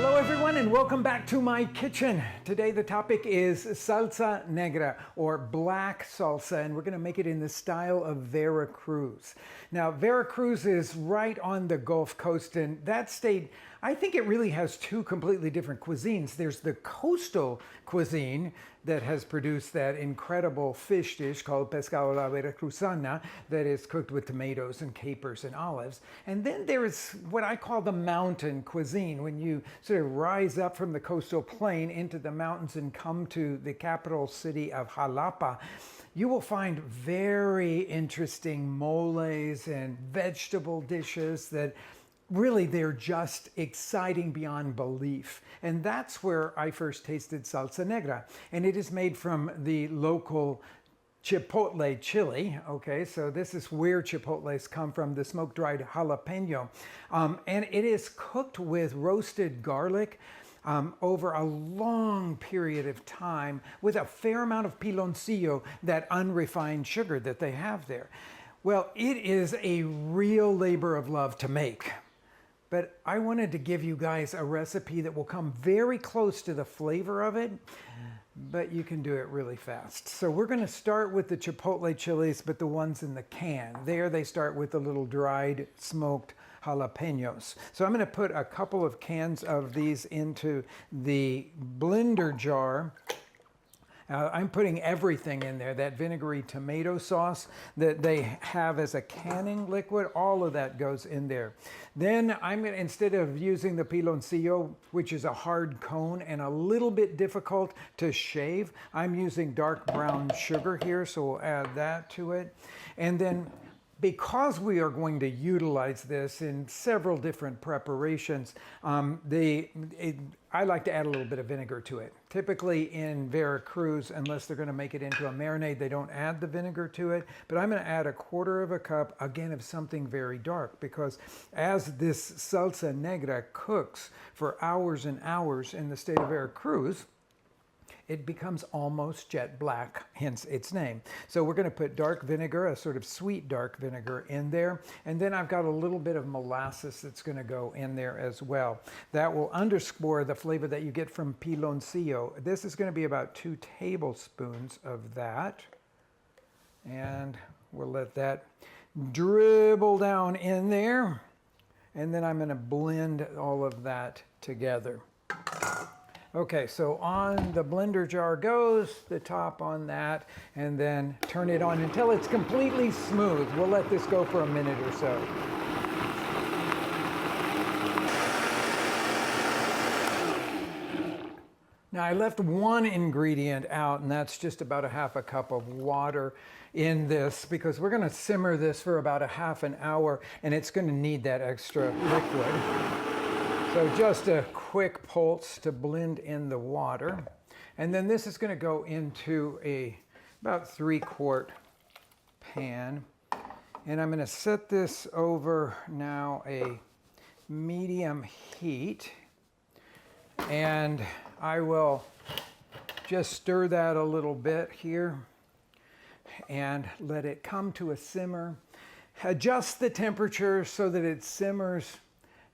Hello everyone and welcome back to my kitchen. Today the topic is Salsa Negra or black salsa, and we're going to make it in the style of Veracruz. Now Veracruz is right on the Gulf Coast, and that state, I think it really has two completely different cuisines. There's the coastal cuisine that has produced that incredible fish dish called pescado a la veracruzana that is cooked with tomatoes and capers and olives. And then there is what I call the mountain cuisine, when you sort of rise up from the coastal plain into the mountains and come to the capital city of Jalapa. You will find very interesting moles and vegetable dishes that really, they're just exciting beyond belief. And that's where I first tasted Salsa Negra. And it is made from the local chipotle chili. Okay, so this is where chipotles come from, the smoke-dried jalapeno. And it is cooked with roasted garlic over a long period of time with a fair amount of piloncillo, that unrefined sugar that they have there. Well, it is a real labor of love to make. But I wanted to give you guys a recipe that will come very close to the flavor of it, but you can do it really fast. So we're going to start with the chipotle chilies, but the ones in the can. There they start with the little dried smoked jalapenos. So I'm going to put a couple of cans of these into the blender jar. I'm putting everything in there, that vinegary tomato sauce that they have as a canning liquid, all of that goes in there. Then I'm going to, instead of using the piloncillo, which is a hard cone and a little bit difficult to shave, I'm using dark brown sugar here, so we'll add that to it. And then, because we are going to utilize this in several different preparations, I like to add a little bit of vinegar to it. Typically in Veracruz, unless they're going to make it into a marinade, they don't add the vinegar to it. But I'm going to add 1/4 cup, again, of something very dark, because as this salsa negra cooks for hours and hours in the state of Veracruz, it becomes almost jet black, hence its name. So we're going to put dark vinegar, a sort of sweet dark vinegar in there. And then I've got a little bit of molasses that's going to go in there as well. That will underscore the flavor that you get from piloncillo. This is going to be about 2 tablespoons of that. And we'll let that dribble down in there. And then I'm going to blend all of that together. Okay, so on the blender jar goes, the top on that, and then turn it on until it's completely smooth. We'll let this go for a minute or so. Now I left one ingredient out, and that's just about 1/2 cup of water in this, because we're going to simmer this for about 1/2 hour, and it's going to need that extra liquid. So just a quick pulse to blend in the water. And then this is going to go into about 3-quart pan. And I'm going to set this over now a medium heat. And I will just stir that a little bit here and let it come to a simmer. Adjust the temperature so that it simmers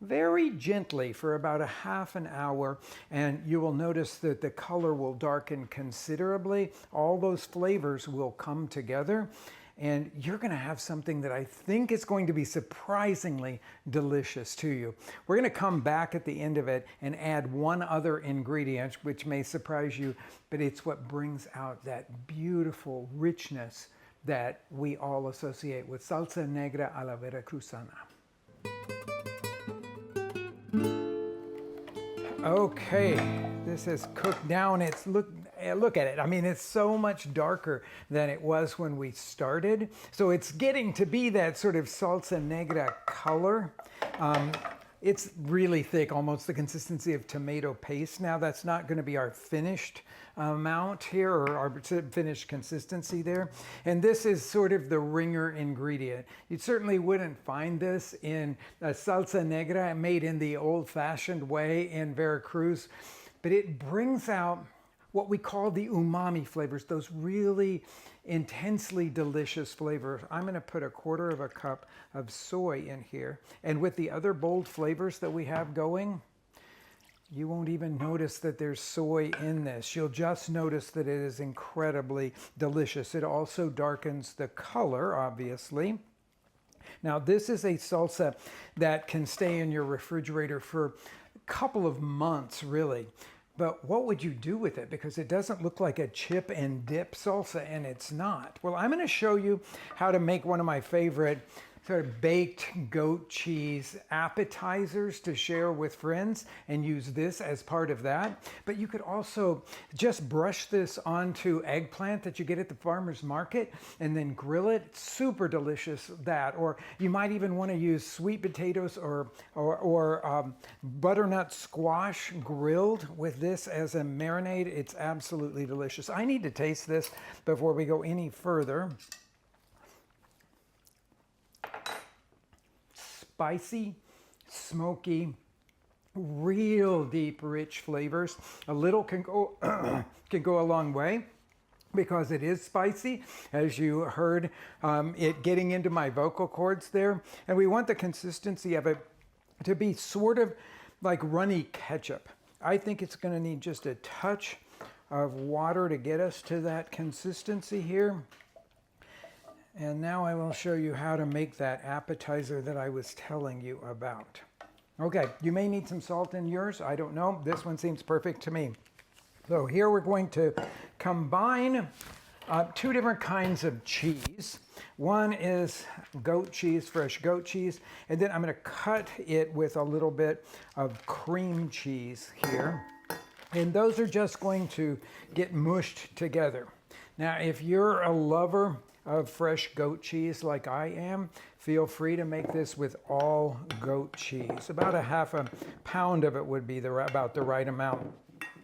very gently for about 1/2 hour, and you will notice that the color will darken considerably. All those flavors will come together, and you're going to have something that I think is going to be surprisingly delicious to you. We're going to come back at the end of it and add one other ingredient, which may surprise you, but it's what brings out that beautiful richness that we all associate with Salsa Negra a la Veracruzana. Okay, this has cooked down. It's look at it. I mean, it's so much darker than it was when we started. So it's getting to be that sort of salsa negra color. It's really thick, almost the consistency of tomato paste. Now that's not going to be our finished amount here, or our finished consistency there. And this is sort of the ringer ingredient. You certainly wouldn't find this in a salsa negra made in the old-fashioned way in Veracruz, but it brings out what we call the umami flavors, those really intensely delicious flavors. I'm going to put 1/4 cup of soy in here. And with the other bold flavors that we have going, You won't even notice that there's soy in this. You'll just notice that it is incredibly delicious. It also darkens the color, obviously. Now, this is a salsa that can stay in your refrigerator for a couple of months, really. But what would you do with it? Because it doesn't look like a chip and dip salsa, and it's not. Well, I'm going to show you how to make one of my favorite sort of baked goat cheese appetizers to share with friends, and use this as part of that. But you could also just brush this onto eggplant that you get at the farmer's market and then grill it. Super delicious, that. Or you might even want to use sweet potatoes or butternut squash grilled with this as a marinade. It's absolutely delicious. I need to taste this before we go any further. Spicy, smoky, real deep, rich flavors. A little can go can go a long way because it is spicy, as you heard it getting into my vocal cords there. And we want the consistency of it to be sort of like runny ketchup. I think it's going to need just a touch of water to get us to that consistency here. And now I will show you how to make that appetizer that I was telling you about. Okay, you may need some salt in yours. I don't know. This one seems perfect to me. So here we're going to combine two different kinds of cheese. One is goat cheese, fresh goat cheese, and then I'm going to cut it with a little bit of cream cheese here. And those are just going to get mushed together. Now, if you're a lover of fresh goat cheese like I am, feel free to make this with all goat cheese. About a half a pound of it would be about the right amount.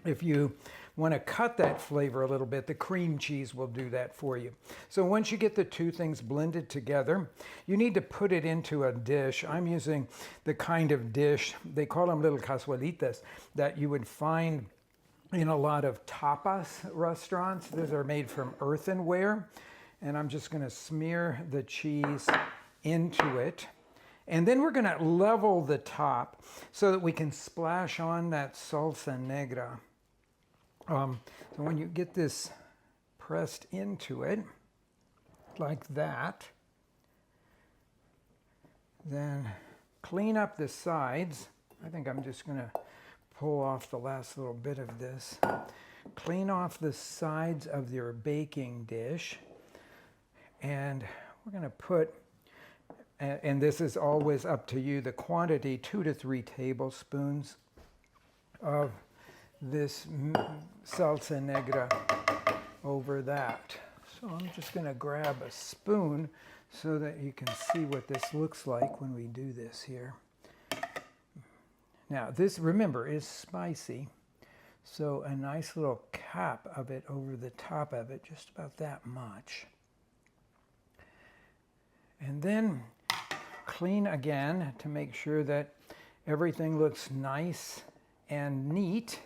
If you want to cut that flavor a little bit, the cream cheese will do that for you. So once you get the two things blended together, you need to put it into a dish. I'm using the kind of dish, they call them little cazuelitas, that you would find in a lot of tapas restaurants. Those are made from earthenware. And I'm just going to smear the cheese into it. And then we're going to level the top so that we can splash on that salsa negra. So when you get this pressed into it, like that, then clean up the sides. I think I'm just going to pull off the last little bit of this. Clean off the sides of your baking dish. And we're going to put, and this is always up to you, the quantity, 2 to 3 tablespoons of this salsa negra over that. So I'm just going to grab a spoon so that you can see what this looks like when we do this here. Now this, remember, is spicy. So a nice little cap of it over the top of it, just about that much. And then clean again to make sure that everything looks nice and neat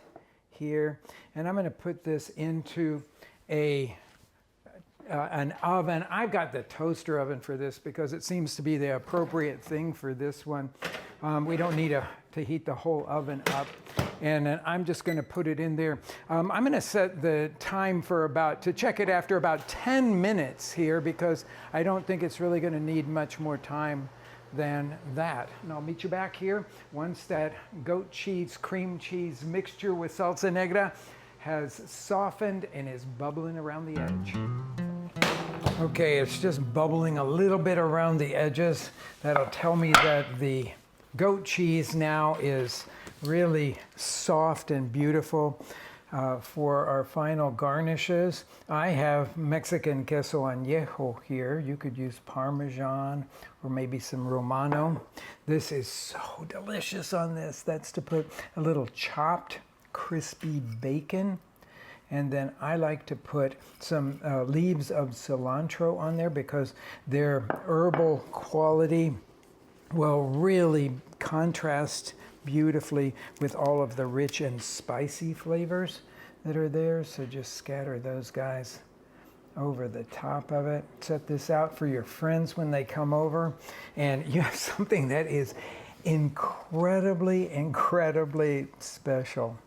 here. And I'm going to put this into an oven. I've got the toaster oven for this because it seems to be the appropriate thing for this one. We don't need to heat the whole oven up. And I'm just going to put it in there. I'm going to set the time for to check it after about 10 minutes here, because I don't think it's really going to need much more time than that. And I'll meet you back here once that goat cheese, cream cheese mixture with salsa negra has softened and is bubbling around the edge. Okay, it's just bubbling a little bit around the edges. That'll tell me that the goat cheese now is really soft and beautiful. For our final garnishes, I have Mexican queso añejo here. You could use Parmesan or maybe some Romano. This is so delicious on this. That's to put a little chopped crispy bacon. And then I like to put some leaves of cilantro on there because their herbal quality will really contrast beautifully with all of the rich and spicy flavors that are there. So just scatter those guys over the top of it. Set this out for your friends when they come over, and you have something that is incredibly, incredibly special.